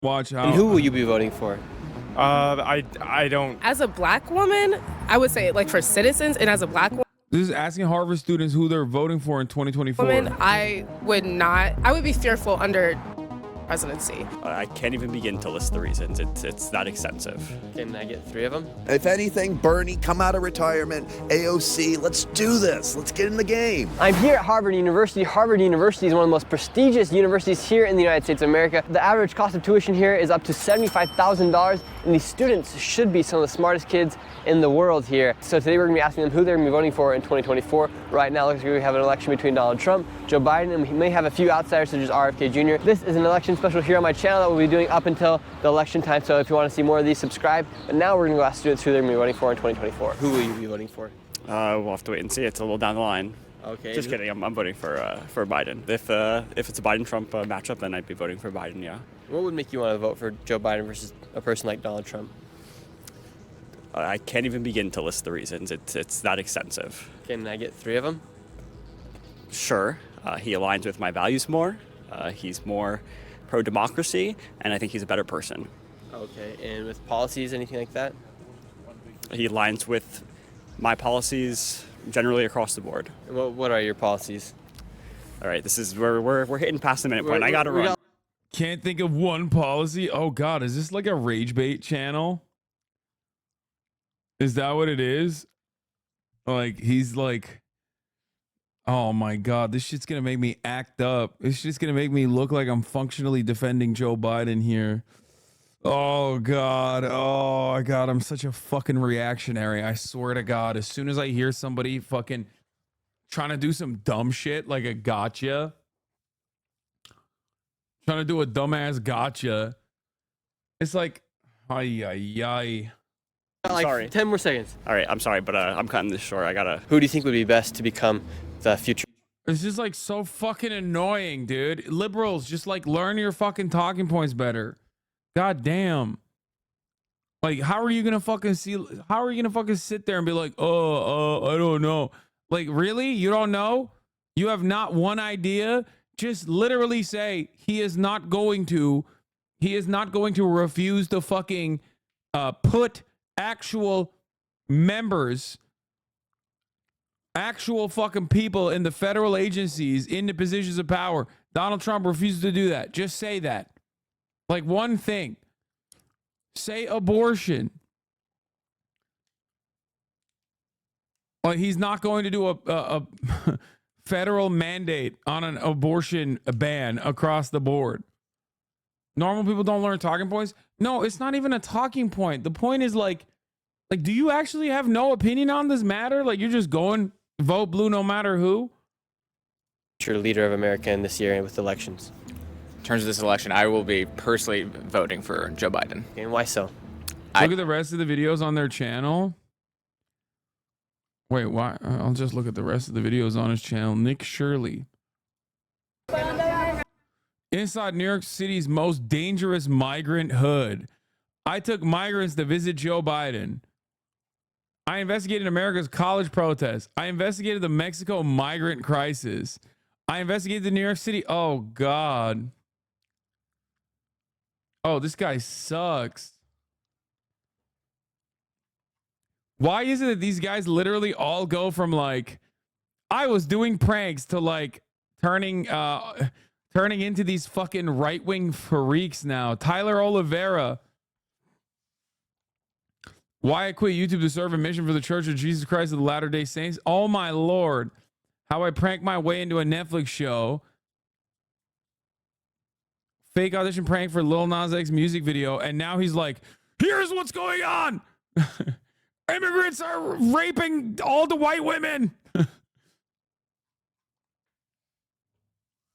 Watch how. And who will you be voting for? I don't. As a black woman, I would say like for citizens, and as a black woman, This is asking Harvard students who they're voting for in 2024. I would not. I would be fearful under presidency. I can't even begin to list the reasons. It's that extensive. Can I get 3 of them? If anything, Bernie, come out of retirement. AOC, let's do this. Let's get in the game. I'm here at Harvard University. Harvard University is one of the most prestigious universities here in the United States of America. The average cost of tuition here is up to $75,000, and these students should be some of the smartest kids in the world here. So today we're going to be asking them who they're going to be voting for in 2024. Right now, looks like we have an election between Donald Trump, Joe Biden, and we may have a few outsiders such as RFK Jr. This is an election special here on my channel that we'll be doing up until the election time. So if you want to see more of these, subscribe. But now we're going to go ask students who they're going to be voting for in 2024. Who will you be voting for? We'll have to wait and see. It's a little down the line. Okay. Just kidding. I'm voting for Biden. If it's a Biden-Trump matchup, then I'd be voting for Biden. Yeah. What would make you want to vote for Joe Biden versus a person like Donald Trump? I can't even begin to list the reasons. It's that extensive. Can I get 3 of them? Sure. He aligns with my values more. He's more pro-democracy, and I think he's a better person. Okay. And with policies, anything like that? He aligns with my policies generally across the board. And what are your policies? All right, this is where we're hitting past the minute point. I gotta run. Can't think of one policy. Oh God, is this like a rage bait channel? Is that what it is? Like he's like, oh my God, this shit's gonna make me act up. This shit's gonna make me look like I'm functionally defending Joe Biden here. Oh God, oh God, I'm such a fucking reactionary. I swear to God, as soon as I hear somebody fucking trying to do some dumb shit like a gotcha, trying to do a dumbass gotcha, it's like, ay, ay, ay. Like sorry. 10 more seconds. All right, I'm sorry, but I'm cutting this short. I gotta. Who do you think would be best to become the future? It's just like so fucking annoying, dude. Liberals, just like learn your fucking talking points better. God damn. Like, how are you gonna fucking see? How are you gonna fucking sit there and be like, I don't know. Like, really? You don't know? You have not one idea? Just literally say he is not going to refuse to fucking put actual members, actual fucking people in the federal agencies into positions of power. Donald Trump refuses to do that. Just say that. Like one thing. Say abortion. Like he's not going to do a federal mandate on an abortion ban across the board. Normal people don't learn talking points. No, it's not even a talking point. The point is like, do you actually have no opinion on this matter? Like you're just going vote blue no matter who? Leader of America in this year with elections. In terms of this election, I will be personally voting for Joe Biden. And why so? Look at the rest of the videos on their channel. Wait, why? I'll just look at the rest of the videos on his channel. Nick Shirley. Inside New York City's most dangerous migrant hood. I took migrants to visit Joe Biden. I investigated America's college protests. I investigated the Mexico migrant crisis. I investigated the New York City. Oh, God. Oh, this guy sucks. Why is it that these guys literally all go from like, I was doing pranks to like turning into these fucking right-wing freaks now? Tyler Oliveira. Why I quit YouTube to serve a mission for the Church of Jesus Christ of the Latter-day Saints. Oh my Lord. How I pranked my way into a Netflix show. Fake audition prank for Lil Nas X music video. And now he's like, here's what's going on. Immigrants are raping all the white women.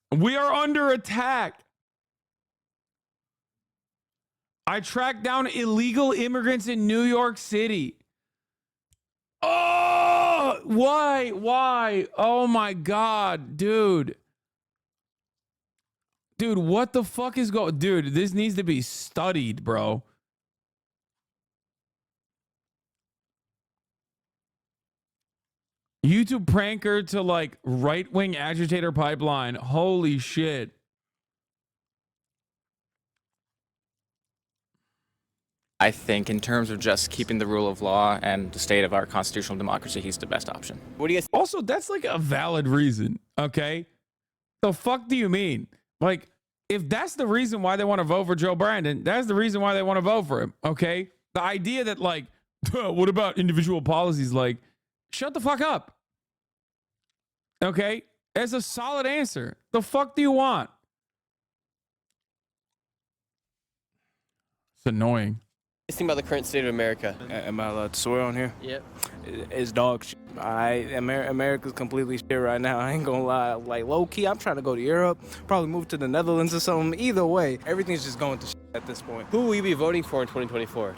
We are under attack. I tracked down illegal immigrants in New York City. Oh, why? Why? Oh my God, dude. Dude, what the fuck is going? Dude, this needs to be studied, bro. YouTube pranker to like right-wing agitator pipeline. Holy shit. I think in terms of just keeping the rule of law and the state of our constitutional democracy, he's the best option. What do you guys Also, that's like a valid reason, okay? The fuck do you mean? Like, if that's the reason why they want to vote for Joe Brandon, that's the reason why they want to vote for him, okay? The idea that, like, what about individual policies? Like, shut the fuck up, okay? That's a solid answer. The fuck do you want? It's annoying. think about the current state of America? Am I allowed to swear on here? Yep. It's dog shit. America's completely shit right now. I ain't gonna lie. Like, low key, I'm trying to go to Europe, probably move to the Netherlands or something. Either way, everything's just going to shit at this point. Who will you be voting for in 2024?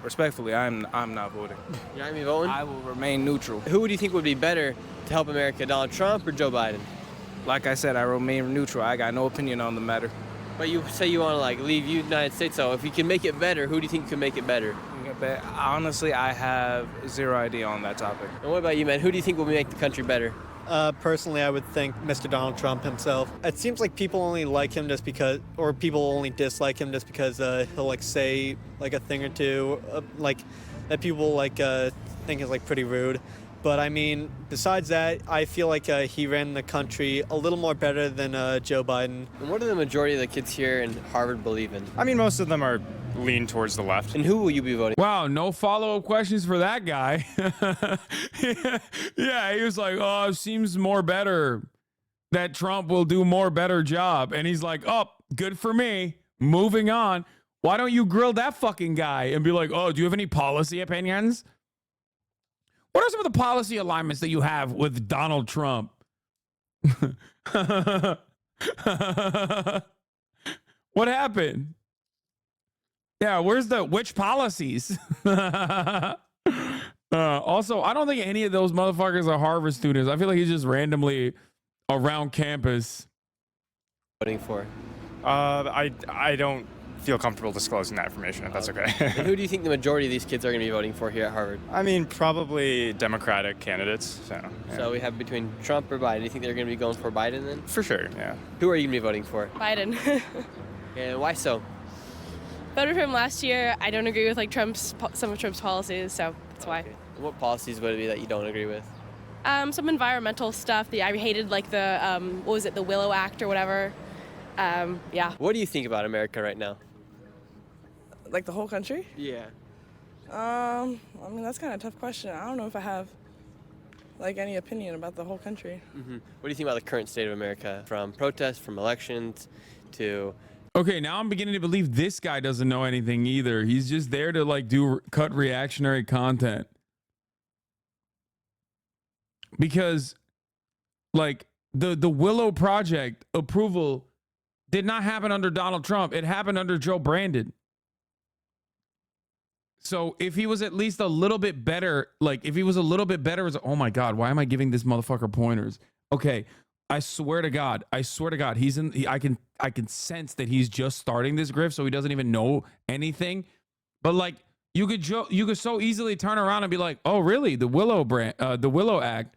Respectfully, I'm not voting. You're not gonna be voting? I will remain neutral. Who would you think would be better to help America, Donald Trump or Joe Biden? Like I said, I remain neutral. I got no opinion on the matter. But you say you want to like leave United States, so if you can make it better, who do you think can make it better? But honestly, I have zero idea on that topic. And what about you, man? Who do you think will make the country better? Personally, I would think Mr. Donald Trump himself. It seems like people only like him just because, or people only dislike him just because he'll like say like a thing or two, like that people like think is like pretty rude. But I mean, besides that, I feel like he ran the country a little more better than Joe Biden. And what do the majority of the kids here in Harvard believe in? I mean, most of them are lean towards the left. And who will you be voting? Wow, no follow-up questions for that guy. Yeah, he was like, oh, it seems more better that Trump will do more better job. And he's like, oh, good for me. Moving on. Why don't you grill that fucking guy and be like, oh, do you have any policy opinions? What are some of the policy alignments that you have with Donald Trump? What happened? Yeah, which policies? Also, I don't think any of those motherfuckers are Harvard students. I feel like he's just randomly around campus. Voting for? I don't feel comfortable disclosing that information, if that's okay. And who do you think the majority of these kids are going to be voting for here at Harvard? I mean, probably Democratic candidates. So, yeah. So we have between Trump or Biden. Do you think they're going to be going for Biden then? For sure, yeah. Who are you going to be voting for? Biden. And why so? Voted for him last year. I don't agree with like some of Trump's policies, so that's why. And what policies would it be that you don't agree with? Some environmental stuff. I hated like the what was it, the Willow Act or whatever. Yeah. What do you think about America right now? Like the whole country? Yeah. I mean, that's kind of a tough question. I don't know if I have like any opinion about the whole country. Mm-hmm. What do you think about the current state of America, from protests, from elections, to... Okay, now I'm beginning to believe this guy doesn't know anything either. He's just there to like cut reactionary content. Because like the Willow Project approval did not happen under Donald Trump. It happened under Joe Brandon. So if he was at least a little bit better, like if he was a little bit better, it was, oh my God, why am I giving this motherfucker pointers? Okay, I swear to God, he's in. I can sense that he's just starting this grift, so he doesn't even know anything. But like you could so easily turn around and be like, oh really, the Willow Act.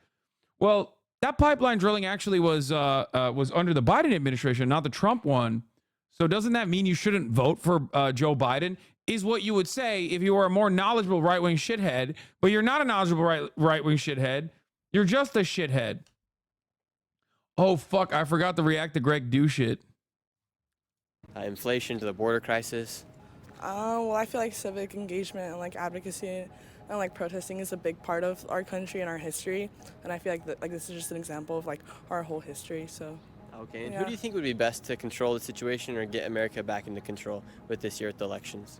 Well, that pipeline drilling actually was under the Biden administration, not the Trump one. So doesn't that mean you shouldn't vote for Joe Biden? Is what you would say if you were a more knowledgeable right-wing shithead, but you're not a knowledgeable right-wing shithead. You're just a shithead. Oh, fuck. I forgot to react to Greg do shit. Inflation, to the border crisis. Well, I feel like civic engagement and like advocacy and like protesting is a big part of our country and our history. And I feel like this is just an example of like our whole history, so. Okay, and yeah. who do you think would be best to control the situation or get America back into control with this year at the elections?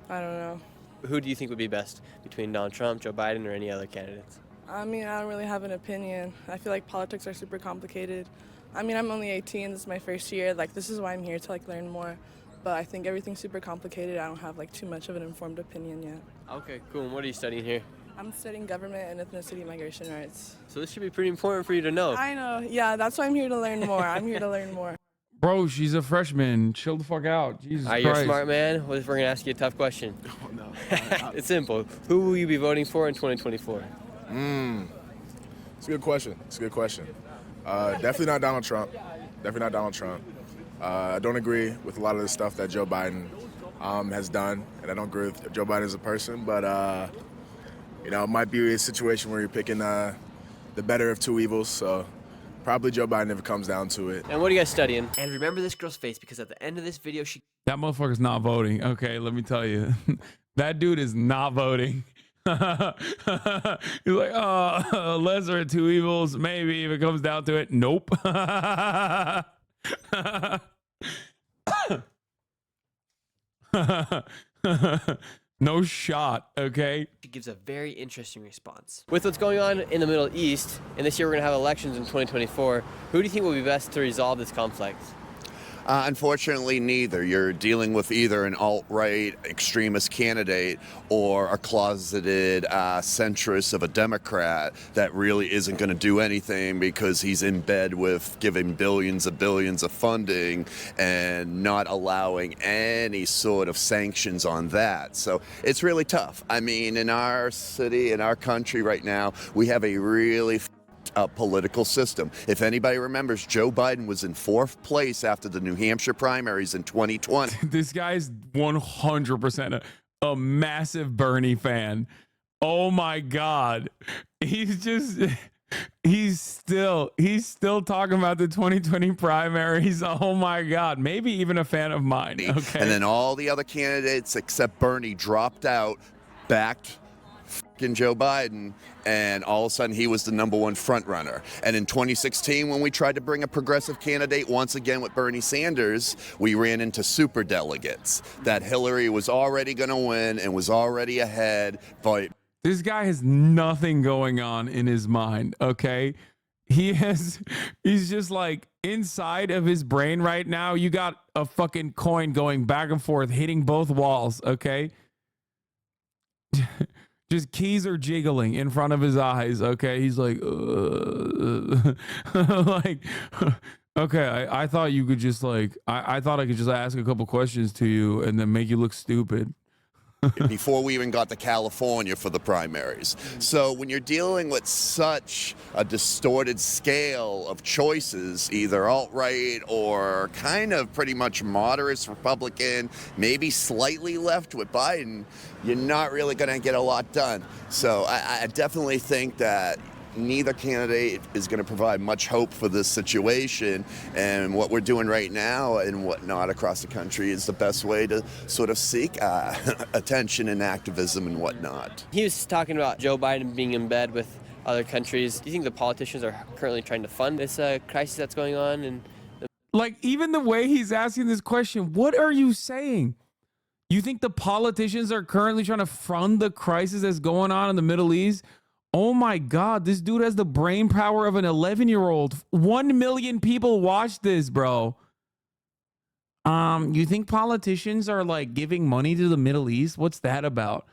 I don't know. Who do you think would be best between Donald Trump, Joe Biden, or any other candidates? I mean, I don't really have an opinion. I feel like politics are super complicated. I mean, I'm only 18, this is my first year. Like, this is why I'm here, to like learn more. But I think everything's super complicated. I don't have like too much of an informed opinion yet. Okay, cool. And what are you studying here? I'm studying government and ethnicity migration rights. So this should be pretty important for you to know. I know. Yeah, that's why I'm here to learn more. I'm here to learn more. Bro, she's a freshman. Chill the fuck out. Jesus Christ. You're a smart man. We're going to ask you a tough question. Oh, no. It's simple. Who will you be voting for in 2024? It's a good question. Definitely not Donald Trump. I don't agree with a lot of the stuff that Joe Biden has done, and I don't agree with Joe Biden as a person, but you know, it might be a situation where you're picking the better of two evils. So probably Joe Biden if it comes down to it. And what are you guys studying? And remember this girl's face, because at the end of this video, That motherfucker's not voting. Okay, let me tell you. That dude is not voting. He's like, oh, lesser of two evils. Maybe if it comes down to it. Nope. No shot, okay? She gives a very interesting response. With what's going on in the Middle East, and this year we're going to have elections in 2024, who do you think will be best to resolve this conflict? Unfortunately, neither. You're dealing with either an alt-right extremist candidate or a closeted centrist of a Democrat that really isn't going to do anything because he's in bed with giving billions of funding and not allowing any sort of sanctions on that. So it's really tough. I mean, in our city, in our country right now, we have a really political system. If anybody remembers, Joe Biden was in 4th place after the New Hampshire primaries in 2020. This guy's 100% a massive Bernie fan. Oh my God. He's still talking about the 2020 primaries. Oh my God. Maybe even a fan of mine. Okay. And then all the other candidates except Bernie dropped out, backed Joe Biden, and all of a sudden he was the #1 front runner. And in 2016, when we tried to bring a progressive candidate once again with Bernie Sanders, we ran into super delegates that Hillary was already going to win and was already ahead. But this guy has nothing going on in his mind, okay? He's just like inside of his brain right now. You got a fucking coin going back and forth, hitting both walls, okay? Just keys are jiggling in front of his eyes. Okay, he's like, like, okay. I thought you could just like, I thought I could just ask a couple questions to you and then make you look stupid. before we even got to California for the primaries. So when you're dealing with such a distorted scale of choices, either alt-right or kind of pretty much moderate Republican, maybe slightly left with Biden, you're not really going to get a lot done. So I definitely think that neither candidate is going to provide much hope for this situation, and what we're doing right now and whatnot across the country is the best way to sort of seek attention and activism and whatnot. He was talking about Joe Biden being in bed with other countries. Do you think the politicians are currently trying to fund this crisis that's going on? And like, even the way he's asking this question, what are you saying? You think the politicians are currently trying to fund the crisis that's going on in the Middle East? Oh my God, this dude has the brain power of an 11-year-old. 1 million people watch this, bro. You think politicians are like giving money to the Middle East? What's that about?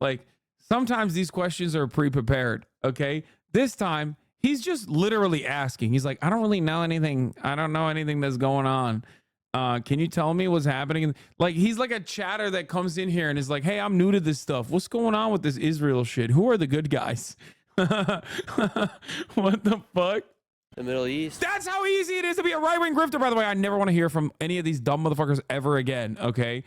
Like, sometimes these questions are pre-prepared, okay? This time, he's just literally asking. He's like, I don't really know anything. I don't know anything that's going on. Can you tell me what's happening? Like, he's like a chatter that comes in here and is like, hey, I'm new to this stuff. What's going on with this Israel shit? Who are the good guys? What the fuck? The Middle East. That's how easy it is to be a right-wing grifter, by the way. I never want to hear from any of these dumb motherfuckers ever again, okay?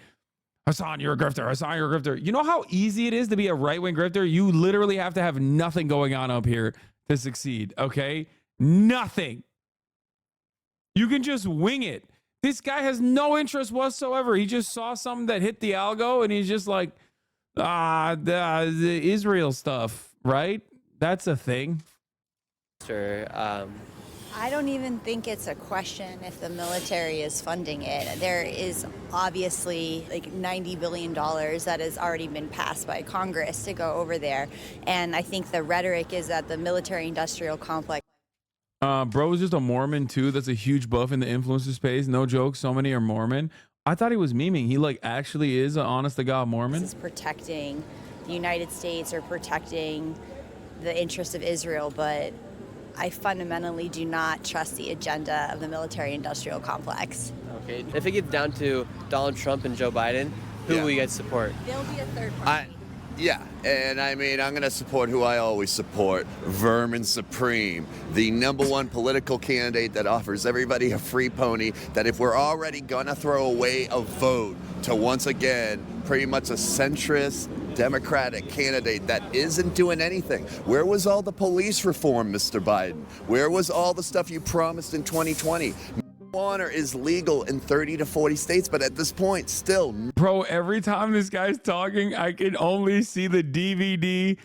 Hasan, you're a grifter. Hasan, you're a grifter. You know how easy it is to be a right-wing grifter? You literally have to have nothing going on up here to succeed, okay? Nothing. You can just wing it. This guy has no interest whatsoever. He just saw something that hit the algo and he's just like, the Israel stuff, right? That's a thing. Sure. I don't even think it's a question if the military is funding it. There is obviously like $90 billion that has already been passed by Congress to go over there. And I think the rhetoric is that the military-industrial complex. Bro is just a Mormon too. That's a huge buff in the influencer space. No joke. So many are Mormon. I thought he was memeing. He like actually is an honest to God Mormon. This is protecting the United States or protecting the interests of Israel, but I fundamentally do not trust the agenda of the military-industrial complex. Okay. If it gets down to Donald Trump and Joe Biden, who will you guys support? There'll be a third party. Yeah, and I mean, I'm going to support who I always support, Vermin Supreme, the #1 political candidate that offers everybody a free pony, that if we're already going to throw away a vote to once again pretty much a centrist Democratic candidate that isn't doing anything. Where was all the police reform, Mr. Biden? Where was all the stuff you promised in 2020? Marijuana is legal in 30 to 40 states, but at this point, still. Bro, every time this guy's talking, I can only see the DVD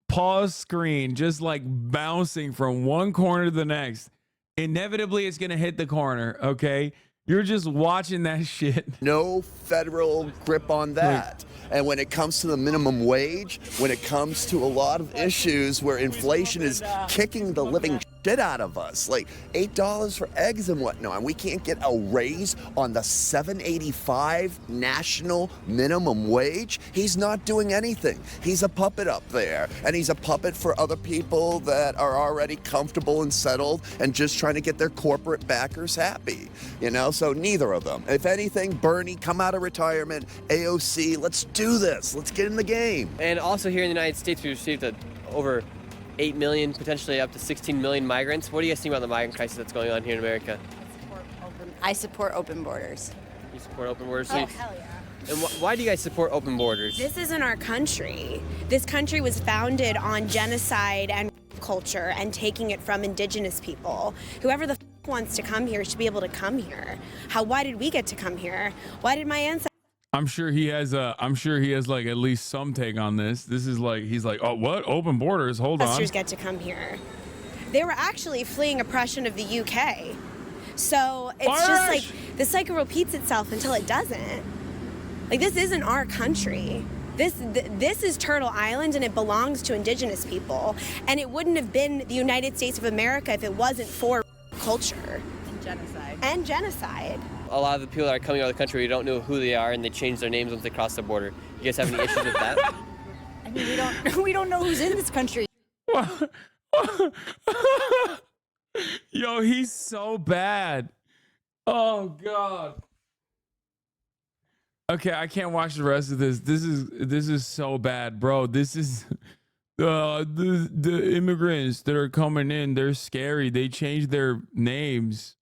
pause screen just like bouncing from one corner to the next. Inevitably, it's going to hit the corner, okay? You're just watching that shit. No federal grip on that. And when it comes to the minimum wage, when it comes to a lot of issues where inflation is kicking the living shit out of us, like $8 for eggs and whatnot, and we can't get a raise on the $7.85 national minimum wage, he's not doing anything. He's a puppet up there, and he's a puppet for other people that are already comfortable and settled and just trying to get their corporate backers happy, you know? So neither of them. If anything, Bernie, come out of retirement, AOC, let's do this. Let's get in the game. And also here in the United States, we received over 8 million, potentially up to 16 million migrants. What do you guys think about the migrant crisis that's going on here in America? I support open borders. You support open borders? Oh, hell yeah. And why do you guys support open borders? This isn't our country. This country was founded on genocide and culture and taking it from indigenous people. Whoever the wants to come here should be able to come here. Why did we get to come here? Why did my ancestors? I'm sure he has like at least some take on this. This is like, he's like, oh, what? Open borders? Hold on. Ancestors get to come here. They were actually fleeing oppression of the UK. So it's just like the cycle repeats itself until it doesn't. Like, this isn't our country. This is Turtle Island, and it belongs to indigenous people. And it wouldn't have been the United States of America if it wasn't for culture. And genocide. A lot of the people that are coming out of the country, we don't know who they are, and they change their names once they cross the border. You guys have any issues with that? I mean, we don't know who's in this country. Yo, he's so bad. Oh God. Okay, I can't watch the rest of this. This is so bad, bro. This is the immigrants that are coming in. They're scary. They changed their names.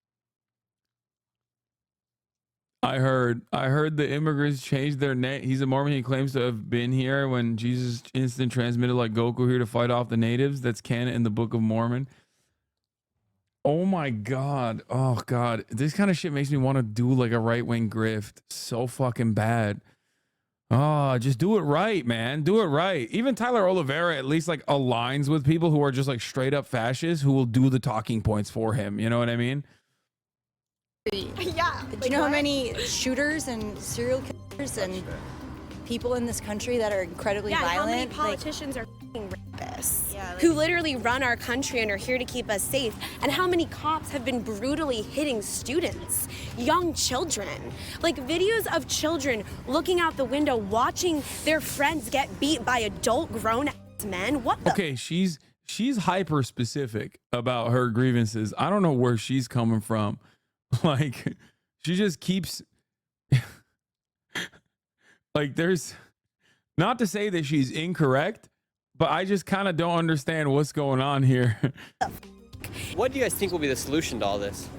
I heard the immigrants changed their name. He's a Mormon. He claims to have been here when Jesus instant transmitted like Goku here to fight off the natives. That's canon in the Book of Mormon. Oh my God. Oh God. This kind of shit makes me want to do like a right-wing grift so fucking bad. Oh, just do it right, man. Do it right. Even Tyler Oliveira at least like aligns with people who are just like straight up fascists who will do the talking points for him. You know what I mean? Yeah. Do you know how many shooters and serial killers and people in this country that are incredibly violent? How many politicians are rapists who literally run our country and are here to keep us safe? And how many cops have been brutally hitting students, young children? Like videos of children looking out the window, watching their friends get beat by adult grown men. What the? Okay, she's hyper specific about her grievances. I don't know where she's coming from. Like, she just keeps like, there's not to say that she's incorrect, but I just kind of don't understand what's going on here. What do you guys think will be the solution to all this?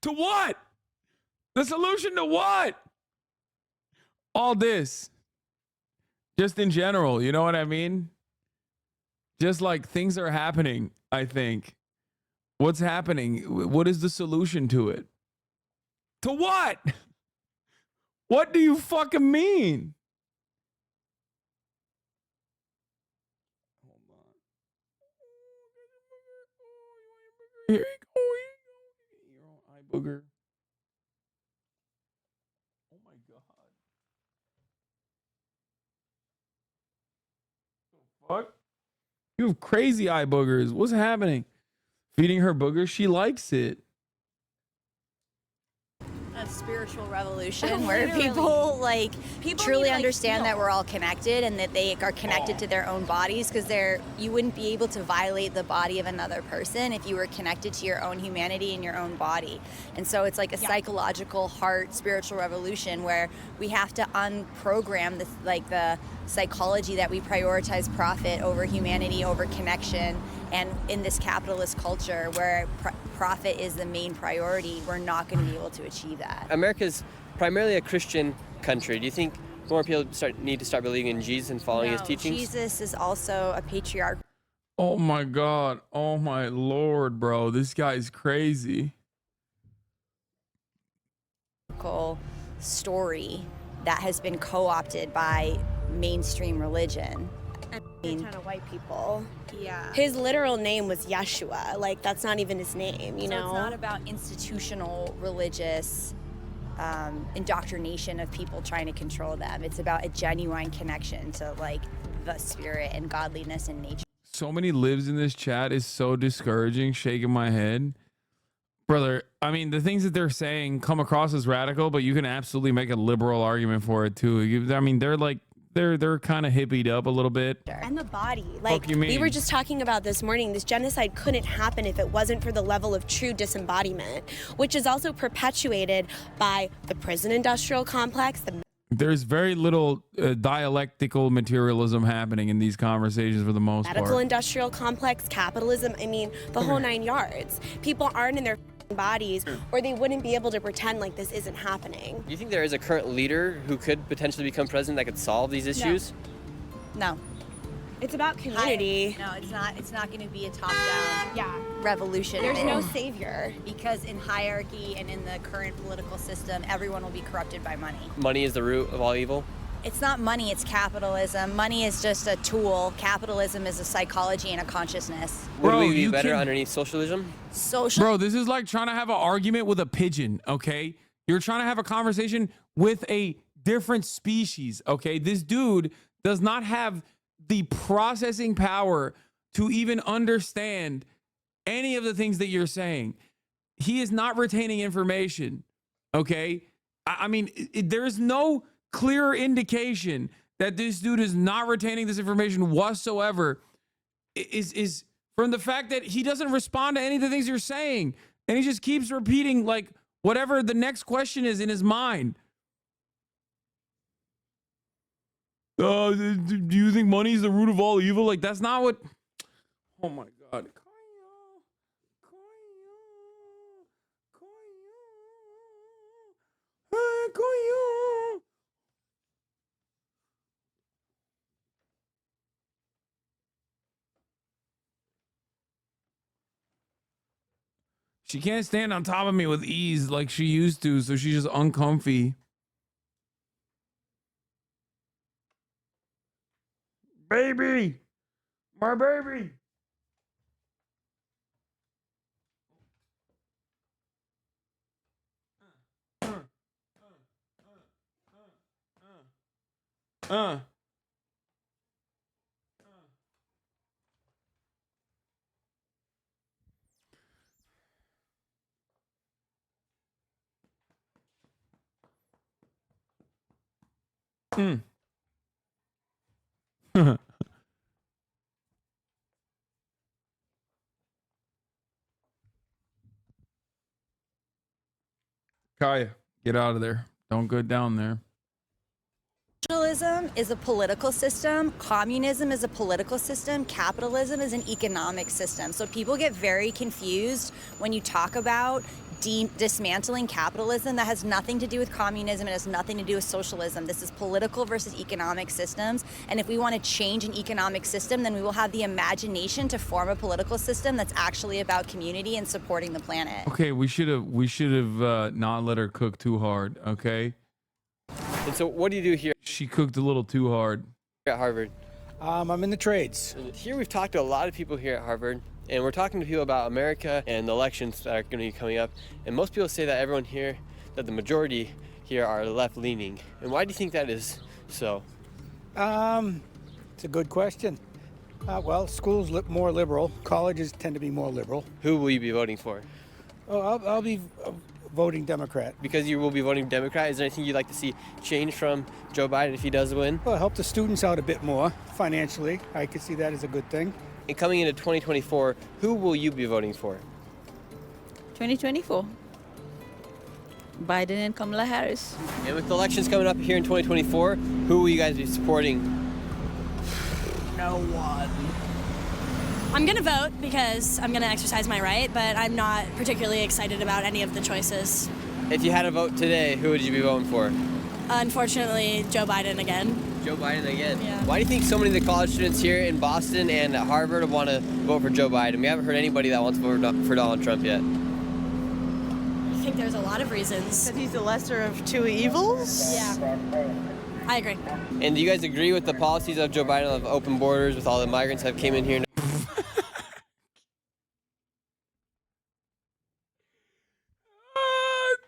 To what? The solution to what? All this. Just in general, you know what I mean? Just like things are happening, I think. What's happening? What is the solution to it? To what? What do you fucking mean? Hold on. Here you go. Your own eye booger. Oh my God. Fuck? You have crazy eye boogers. What's happening? Feeding her boogers? She likes it. That's spiritual. spiritual revolution where people truly understand that we're all connected and that they are connected to their own bodies, because you wouldn't be able to violate the body of another person if you were connected to your own humanity and your own body. And so it's like a psychological heart spiritual revolution where we have to unprogram the psychology that we prioritize profit over humanity, over connection. And in this capitalist culture where profit is the main priority, we're not going to be able to achieve that. America's primarily a Christian country. Do you think more people need to start believing in Jesus and following his teachings? Jesus is also a patriarch. Oh my God. Oh my Lord, bro. This guy's crazy. Story that has been co-opted by mainstream religion. A ton of white people. Yeah. His literal name was Yeshua. Like, that's not even his name, you know? It's not about institutional religious indoctrination of people trying to control them. It's about a genuine connection to like the spirit and godliness and nature. So many lives in this chat is so discouraging, shaking my head. Brother, I mean, the things that they're saying come across as radical, but you can absolutely make a liberal argument for it too. I mean, they're like, they're kind of hippied up a little bit. And the body. Like, you mean? we were just talking about this morning, this genocide couldn't happen if it wasn't for the level of true disembodiment, which is also perpetuated by the prison industrial complex. There's very little dialectical materialism happening in these conversations for the most Medical part. industrial complex, capitalism, I mean, the whole 9 yards. People aren't in their bodies, or they wouldn't be able to pretend like this isn't happening. Do you think there is a current leader who could potentially become president that could solve these issues? No. It's about community. No, it's not. It's not going to be a top-down revolution. There's no savior. Because in hierarchy and in the current political system, everyone will be corrupted by money. Money is the root of all evil? It's not money, it's capitalism. Money is just a tool. Capitalism is a psychology and a consciousness. Would we be better underneath socialism? Bro, this is like trying to have an argument with a pigeon, okay? You're trying to have a conversation with a different species, okay? This dude does not have the processing power to even understand any of the things that you're saying. He is not retaining information, okay? I mean, there's no clear indication that this dude is not retaining this information whatsoever. Is from the fact that he doesn't respond to any of the things you're saying, and he just keeps repeating like whatever the next question is in his mind. Do you think money is the root of all evil? Like, that's not what. Oh my God. She can't stand on top of me with ease like she used to, so she's just uncomfy. Baby! My baby! Kaya, get out of there. Don't go down there. Socialism is a political system. Communism is a political system. Capitalism is an economic system. So people get very confused when you talk about dismantling capitalism. That has nothing to do with communism. It has nothing to do with socialism. This is political versus economic systems. And if we want to change an economic system, then we will have the imagination to form a political system that's actually about community and supporting the planet. Okay, we should have not let her cook too hard, okay? And so what do you do here? She cooked a little too hard. At Harvard. I'm in the trades. Here we've talked to a lot of people here at Harvard, and we're talking to people about America and the elections that are going to be coming up. And most people say that everyone here, that the majority here are left-leaning. And why do you think that is so? It's a good question. Well, schools look more liberal. Colleges tend to be more liberal. Who will you be voting for? Oh, I'll be voting Democrat. Because you will be voting Democrat, is there anything you'd like to see change from Joe Biden if he does win? Well, help the students out a bit more financially. I could see that as a good thing. And coming into 2024, who will you be voting for? 2024. Biden and Kamala Harris. And with the elections coming up here in 2024, who will you guys be supporting? No one. I'm gonna vote because I'm gonna exercise my right, but I'm not particularly excited about any of the choices. If you had a vote today, who would you be voting for? Unfortunately, Joe Biden again. Joe Biden again? Yeah. Why do you think so many of the college students here in Boston and at Harvard want to vote for Joe Biden? We haven't heard anybody that wants to vote for Donald Trump yet. I think there's a lot of reasons. That he's the lesser of two evils? Yeah. I agree. And do you guys agree with the policies of Joe Biden of open borders with all the migrants that came in here?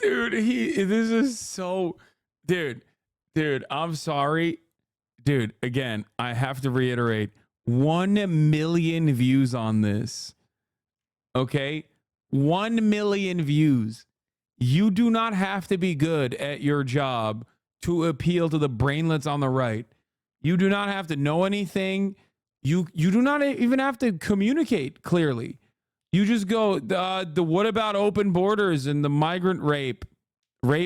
Dude, this is so, dude, I'm sorry. Dude, again, I have to reiterate, 1 million views on this. Okay? 1 million views. You do not have to be good at your job to appeal to the brainlets on the right. You do not have to know anything. You do not even have to communicate clearly. You just go, the what about open borders and the migrant rape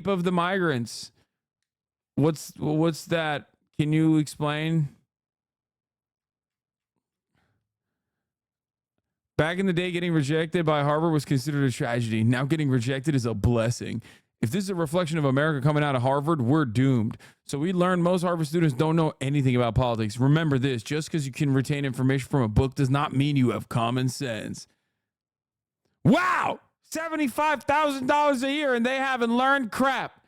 of the migrants? What's that? Can you explain? Back in the day, getting rejected by Harvard was considered a tragedy. Now getting rejected is a blessing. If this is a reflection of America coming out of Harvard, we're doomed. So we learned most Harvard students don't know anything about politics. Remember this, just because you can retain information from a book does not mean you have common sense. Wow! $75,000 a year and they haven't learned crap.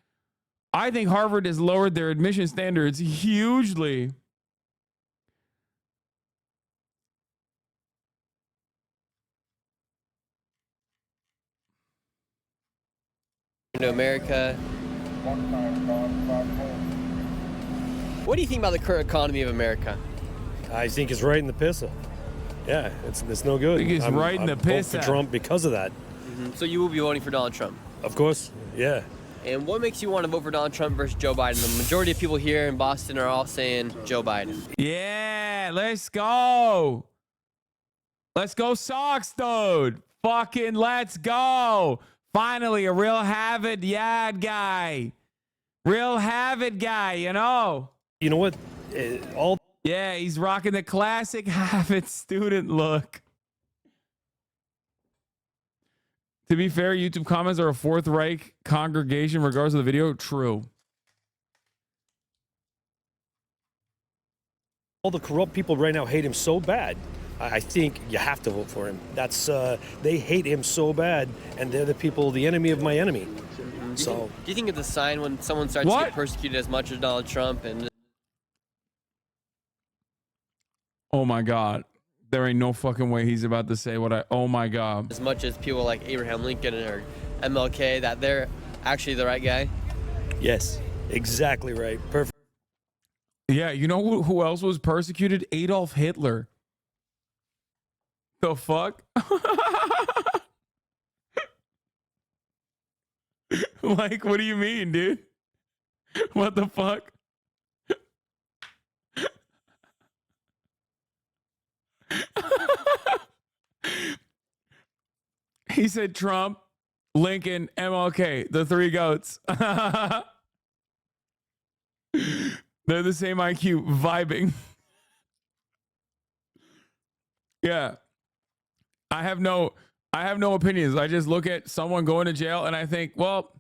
I think Harvard has lowered their admission standards hugely. To America. What do you think about the current economy of America? I think it's right in the pisser. Yeah, it's no good. I think it's right in the vote pisser. for Trump because of that. So you will be voting for Donald Trump? Of course, yeah. And what makes you want to vote for Donald Trump versus Joe Biden? The majority of people here in Boston are all saying Joe Biden. Yeah, let's go. Let's go Sox, dude. Fucking let's go. Finally, a real Harvard Yard guy. Real Harvard guy, you know? You know what? Yeah, he's rocking the classic Harvard student look. To be fair, YouTube comments are a Fourth Reich congregation regardless of the video. True. All the corrupt people right now hate him so bad. I think you have to vote for him. That's they hate him so bad, and they're the people, the enemy of my enemy. Do you think it's a sign when someone starts to get persecuted as much as Donald Trump and? Oh my God. There ain't no fucking way he's about to say what oh my God. As much as people like Abraham Lincoln or MLK, that they're actually the right guy? Yes, exactly right. Perfect. Yeah, you know who else was persecuted? Adolf Hitler. The fuck? Like, what do you mean, dude? What the fuck? He said Trump, Lincoln, MLK, the three goats. They're the same IQ, vibing. Yeah. I have no opinions. I just look at someone going to jail and I think, well,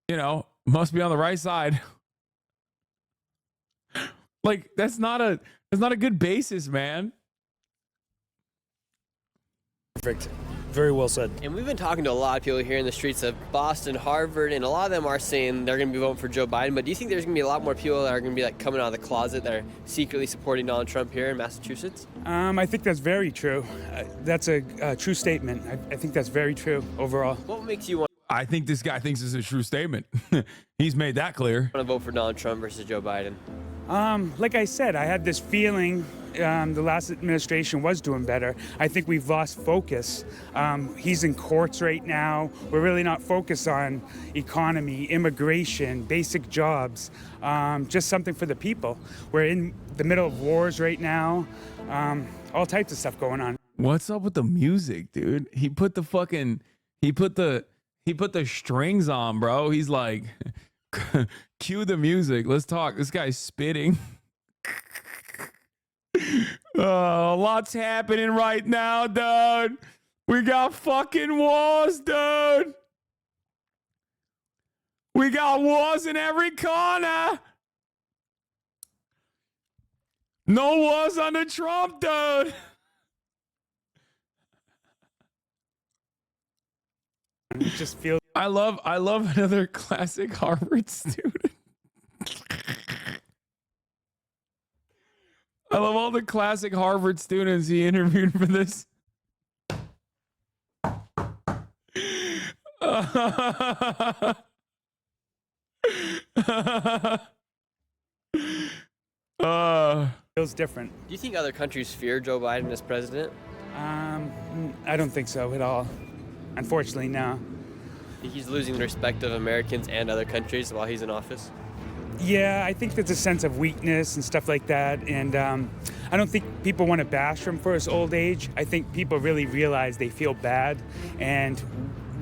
you know, must be on the right side. Like, that's not a good basis, man. Perfect. Very well said. And we've been talking to a lot of people here in the streets of Boston, Harvard, and a lot of them are saying they're going to be voting for Joe Biden. But do you think there's going to be a lot more people that are going to be like coming out of the closet that are secretly supporting Donald Trump here in Massachusetts? I think that's very true. That's a true statement. I think that's very true overall. What makes you want I think this guy thinks it's a true statement. He's made that clear. to vote for Donald Trump versus Joe Biden? Like I said, I had this feeling the last administration was doing better. I think we've lost focus. He's in courts right now. We're really not focused on economy, immigration, basic jobs, just something for the people. We're in the middle of wars right now, all types of stuff going on. What's up with the music, dude? He put the fucking, he put the strings on, bro. He's like, cue the music. Let's talk. This guy's spitting. Lots happening right now, dude. We got fucking wars, dude. We got wars in every corner. No wars under Trump, dude. It just feels. I love another classic Harvard student. I love all the classic Harvard students he interviewed for this. Feels different. Do you think other countries fear Joe Biden as president? I don't think so at all. Unfortunately, no. Think he's losing the respect of Americans and other countries while he's in office? Yeah, I think there's a sense of weakness and stuff like that. And I don't think people want to bash him for his old age. I think people really realize they feel bad. And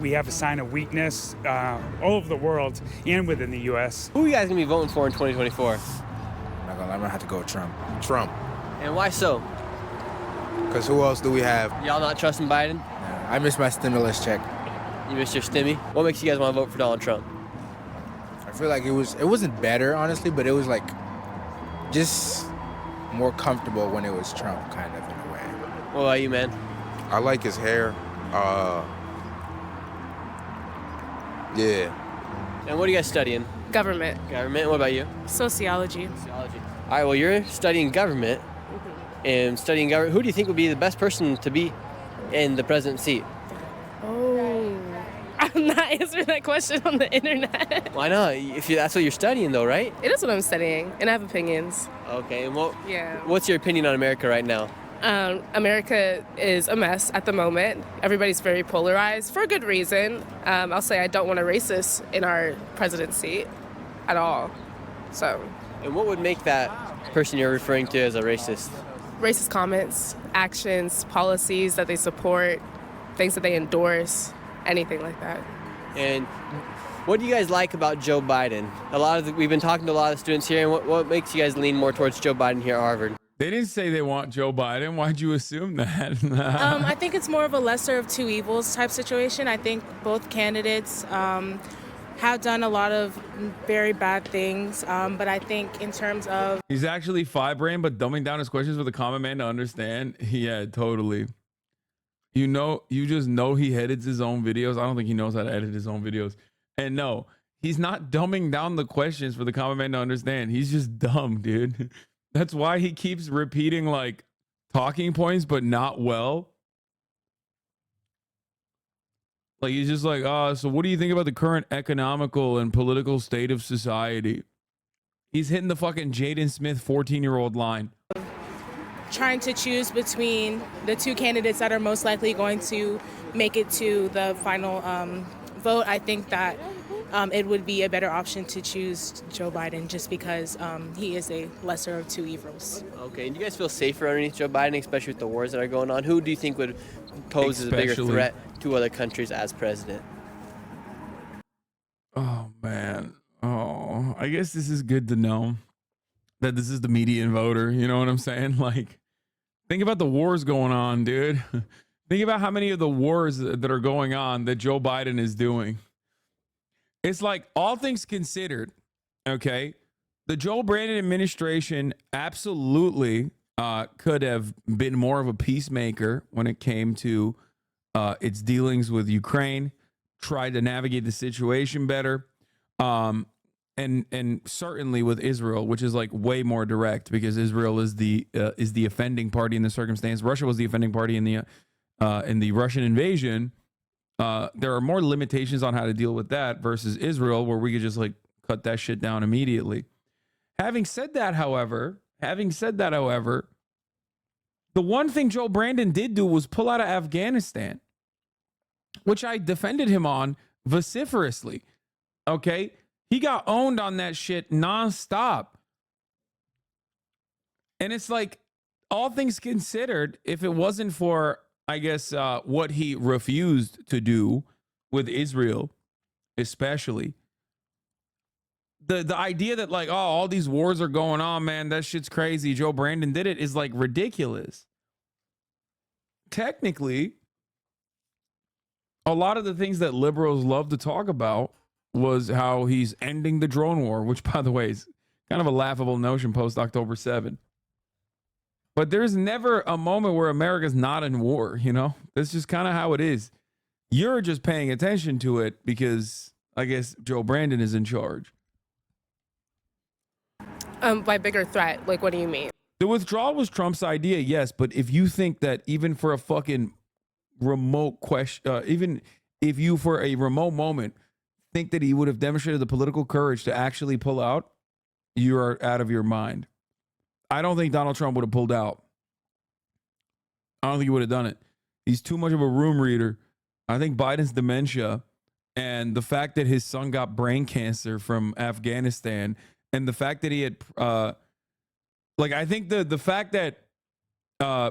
we have a sign of weakness all over the world and within the U.S. Who are you guys going to be voting for in 2024? I'm going to have to go with Trump. Trump. And why so? Because who else do we have? Y'all not trusting Biden? Yeah, I missed my stimulus check. You missed your stimmy? What makes you guys want to vote for Donald Trump? I feel like it wasn't better, honestly, but it was like just more comfortable when it was Trump, kind of, in a way. What about you, man? I like his hair. Yeah. And what are you guys studying? Government. Government. What about you? Sociology. Sociology. All right, well, you're studying government. And studying government, who do you think would be the best person to be in the president's seat? Oh, I'm not answering that question on the internet. Why not? That's what you're studying, though, right? It is what I'm studying, and I have opinions. Okay, and Yeah. what's your opinion on America right now? America is a mess at the moment. Everybody's very polarized for a good reason. I'll say I don't want a racist in our presidency at all. So. And what would make that person you're referring to as a racist? Racist comments, actions, policies that they support, things that they endorse, anything like that. And what do you guys like about Joe Biden? We've been talking to a lot of students here, and what makes you guys lean more towards Joe Biden here at Harvard? They didn't say they want Joe Biden. Why'd you assume that? I think it's more of a lesser of two evils type situation. I think both candidates have done a lot of very bad things, but I think in terms of... He's actually five-brain, but dumbing down his questions for the common man to understand. Yeah, totally. You just know he edits his own videos. I don't think he knows how to edit his own videos. And no, he's not dumbing down the questions for the common man to understand. He's just dumb, dude. That's why he keeps repeating like talking points, but not well. Like he's just like, so what do you think about the current economical and political state of society? He's hitting the fucking Jaden Smith 14-year-old line. Trying to choose between the two candidates that are most likely going to make it to the final vote, I think that it would be a better option to choose Joe Biden just because he is a lesser of two evils. Okay, and do you guys feel safer underneath Joe Biden, especially with the wars that are going on? Who do you think would pose as a bigger threat to other countries as president? Oh, man. Oh, I guess this is good to know that this is the median voter. You know what I'm saying? Like, think about the wars going on, dude. Think about how many of the wars that are going on that Joe Biden is doing. It's like, all things considered, okay, the Joe Biden administration absolutely could have been more of a peacemaker when it came to its dealings with Ukraine, tried to navigate the situation better, and certainly with Israel, which is like way more direct because Israel is the offending party in the circumstance. Russia was the offending party in the Russian invasion. There are more limitations on how to deal with that versus Israel, where we could just like cut that shit down immediately. Having said that, however, the one thing Joe Brandon did do was pull out of Afghanistan, which I defended him on vociferously. Okay? He got owned on that shit nonstop. And it's like, all things considered, if it wasn't for, I guess, what he refused to do with Israel, especially, the idea that like, oh, all these wars are going on, man, that shit's crazy, Joe Brandon did it, is like ridiculous. Technically, a lot of the things that liberals love to talk about was how he's ending the drone war, which, by the way, is kind of a laughable notion post October 7. But there's never a moment where America's not in war, you know? That's just kind of how it is. You're just paying attention to it because I guess Joe Brandon is in charge. By bigger threat, like what do you mean? The withdrawal was Trump's idea, yes, but if you think that even for a fucking remote question, even if you for a remote moment think that he would have demonstrated the political courage to actually pull out, you are out of your mind. I don't think Donald Trump would have pulled out. I don't think he would have done it. He's too much of a room reader. I think Biden's dementia and the fact that his son got brain cancer from Afghanistan and the fact that he had, I think the fact that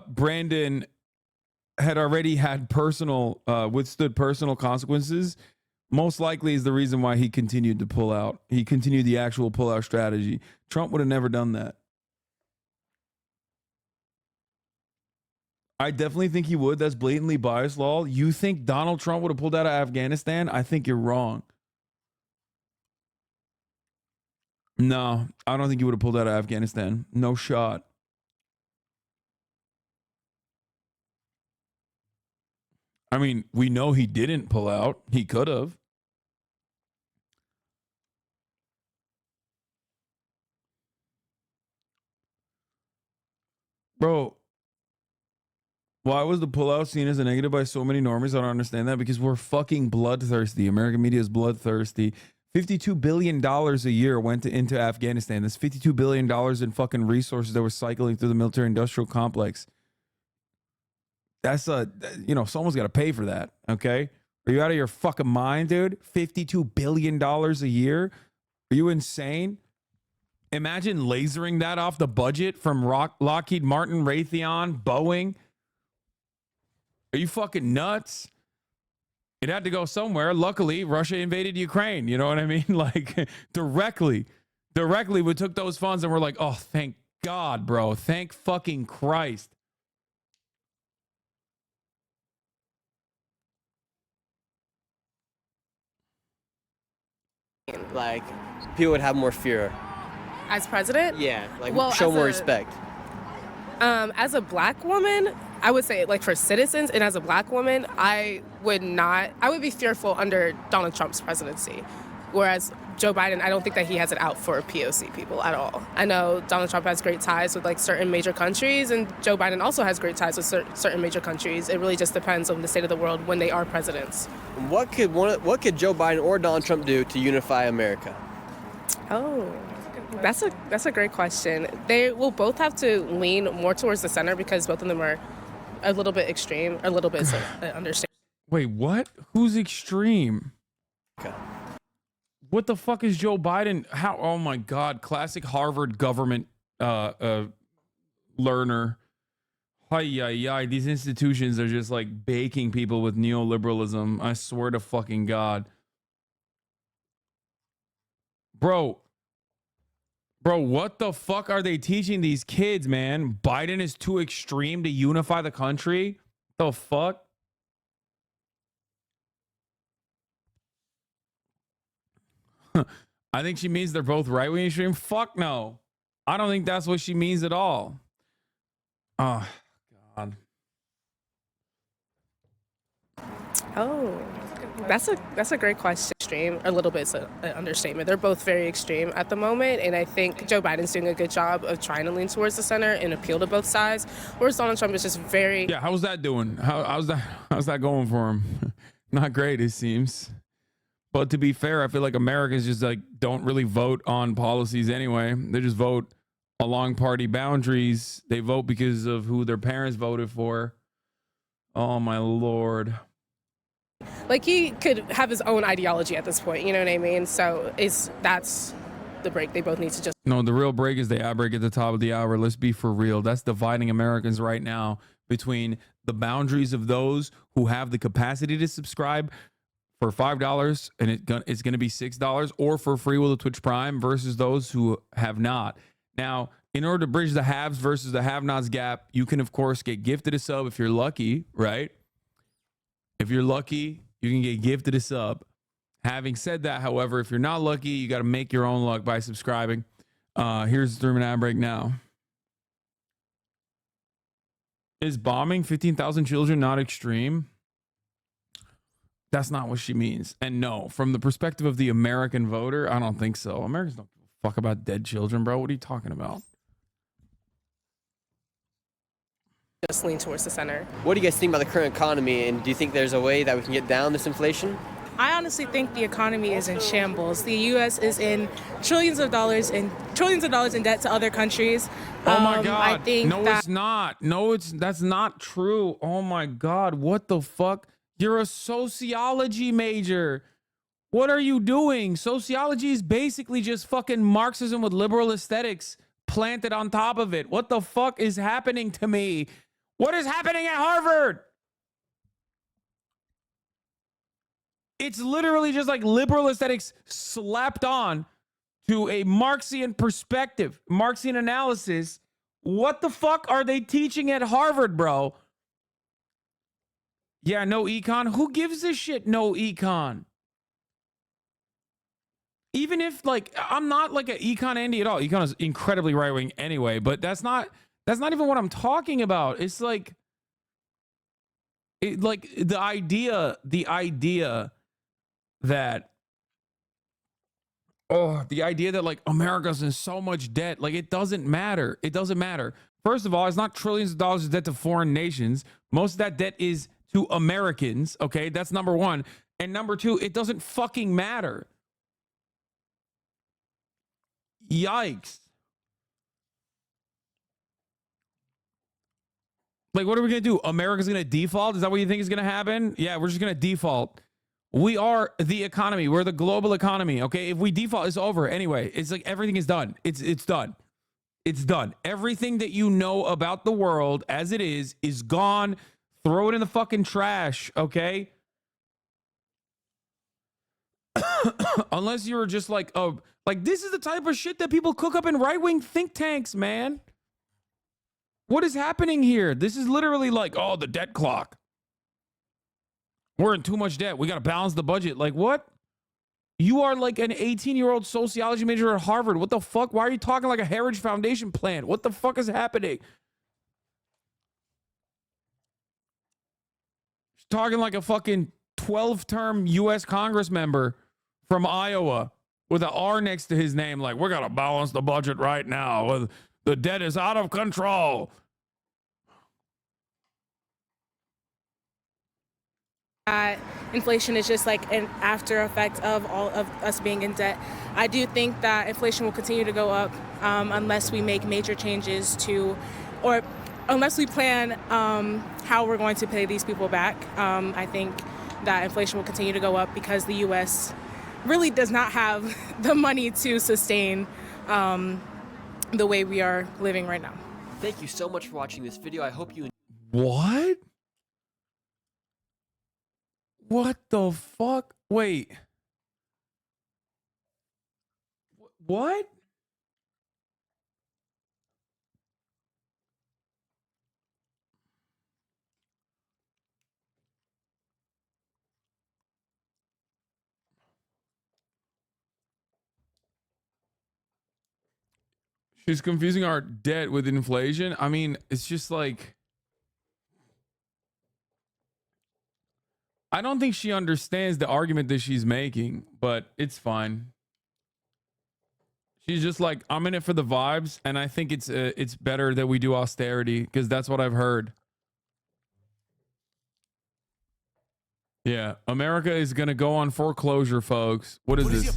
Brandon had already had withstood personal consequences most likely is the reason why he continued to pull out. He continued the actual pull-out strategy. Trump would have never done that. I definitely think he would. That's blatantly biased, law. You think Donald Trump would have pulled out of Afghanistan? I think you're wrong. No, I don't think he would have pulled out of Afghanistan. No shot. I mean, we know he didn't pull out. He could have. Bro, why was the pullout seen as a negative by so many normies? I don't understand that because we're fucking bloodthirsty. American media is bloodthirsty. $52 billion a year went into Afghanistan. That's $52 billion in fucking resources that were cycling through the military industrial complex. That's someone's got to pay for that. Okay. Are you out of your fucking mind, dude? $52 billion a year. Are you insane? Imagine lasering that off the budget from Lockheed Martin, Raytheon, Boeing. Are you fucking nuts? It had to go somewhere. Luckily, Russia invaded Ukraine. You know what I mean? Like directly, we took those funds and we're like, oh, thank God, bro. Thank fucking Christ. Like, people would have more fear. As president? Yeah, like show more respect. As a black woman, I would say, like for citizens and as a black woman, I would be fearful under Donald Trump's presidency. Whereas Joe Biden, I don't think that he has it out for POC people at all. I know Donald Trump has great ties with like certain major countries, and Joe Biden also has great ties with certain major countries. It really just depends on the state of the world when they are presidents. What could Joe Biden or Donald Trump do to unify America? Oh, that's a great question. They will both have to lean more towards the center because both of them are a little bit extreme, a little bit understand. Wait, what? Who's extreme? Okay. What the fuck is Joe Biden? How? Oh my God! Classic Harvard government learner. Hi. These institutions are just like baking people with neoliberalism. I swear to fucking God, bro. What the fuck are they teaching these kids, man? Biden is too extreme to unify the country. The fuck? I think she means they're both right-wing extreme. Fuck no. I don't think that's what she means at all. Oh, God. Oh, that's a great question. Extreme, a little bit is an understatement. They're both very extreme at the moment, and I think Joe Biden's doing a good job of trying to lean towards the center and appeal to both sides, whereas Donald Trump is just very... Yeah, how's that doing? How's that going for him? Not great, it seems. But to be fair, I feel like Americans just like don't really vote on policies anyway. They just vote along party boundaries. They vote because of who their parents voted for. Oh my Lord. Like he could have his own ideology at this point, you know what I mean? So that's the break. They both need to just. No, the real break is the ad break at the top of the hour. Let's be for real. That's dividing Americans right now between the boundaries of those who have the capacity to subscribe for $5 and it's going to be $6 or for free with a Twitch Prime versus those who have not. Now, in order to bridge the haves versus the have-nots gap, you can, of course, get gifted a sub if you're lucky, right? If you're lucky, you can get gifted a sub. Having said that, however, if you're not lucky, you got to make your own luck by subscribing. Here's the 3-minute ad break now. Is bombing 15,000 children not extreme? That's not what she means. And no, from the perspective of the American voter, I don't think so. Americans don't give a fuck about dead children, bro. What are you talking about? Just lean towards the center. What do you guys think about the current economy, and do you think there's a way that we can get down this inflation? I honestly think the economy is in shambles. The U.S. is in trillions of dollars in debt to other countries. Oh my God! I think no, it's not. No, that's not true. Oh my God! What the fuck? You're a sociology major. What are you doing? Sociology is basically just fucking Marxism with liberal aesthetics planted on top of it. What the fuck is happening to me? What is happening at Harvard? It's literally just like liberal aesthetics slapped on to a Marxian perspective, Marxian analysis. What the fuck are they teaching at Harvard, bro? Yeah, no econ. Who gives a shit? No econ. Even if like I'm not like an econ Andy at all. Econ is incredibly right wing anyway, but that's not even what I'm talking about. It's like the idea that like America's in so much debt, like it doesn't matter. It doesn't matter. First of all, it's not trillions of dollars of debt to foreign nations. Most of that debt is to Americans. Okay, that's number one. And number two, it doesn't fucking matter. Yikes. Like, what are we going to do? America's going to default? Is that what you think is going to happen? Yeah, we're just going to default. We are the economy. We're the global economy. Okay, if we default, it's over. Anyway, it's like everything is done. It's done. It's done. Everything that you know about the world as it is gone. Throw it in the fucking trash, okay? Unless you're just like, oh, like this is the type of shit that people cook up in right-wing think tanks, man. What is happening here? This is literally like, oh, the debt clock. We're in too much debt. We got to balance the budget. Like, what? You are like an 18-year-old sociology major at Harvard. What the fuck? Why are you talking like a Heritage Foundation plan? What the fuck is happening? She's talking like a fucking 12-term U.S. Congress member from Iowa with an R next to his name. Like, we're going to balance the budget right now. The debt is out of control. Inflation is just like an after effect of all of us being in debt. I do think that inflation will continue to go up unless we make major changes or unless we plan how we're going to pay these people back. I think that inflation will continue to go up because the U.S. really does not have the money to sustain the way we are living right now. Thank you so much for watching this video. I hope you. What? What the fuck? Wait. What? She's confusing our debt with inflation. I mean, it's just like, I don't think she understands the argument that she's making, but it's fine. She's just like, I'm in it for the vibes, and I think it's better that we do austerity because that's what I've heard. Yeah, America is gonna go on foreclosure, folks. What is this?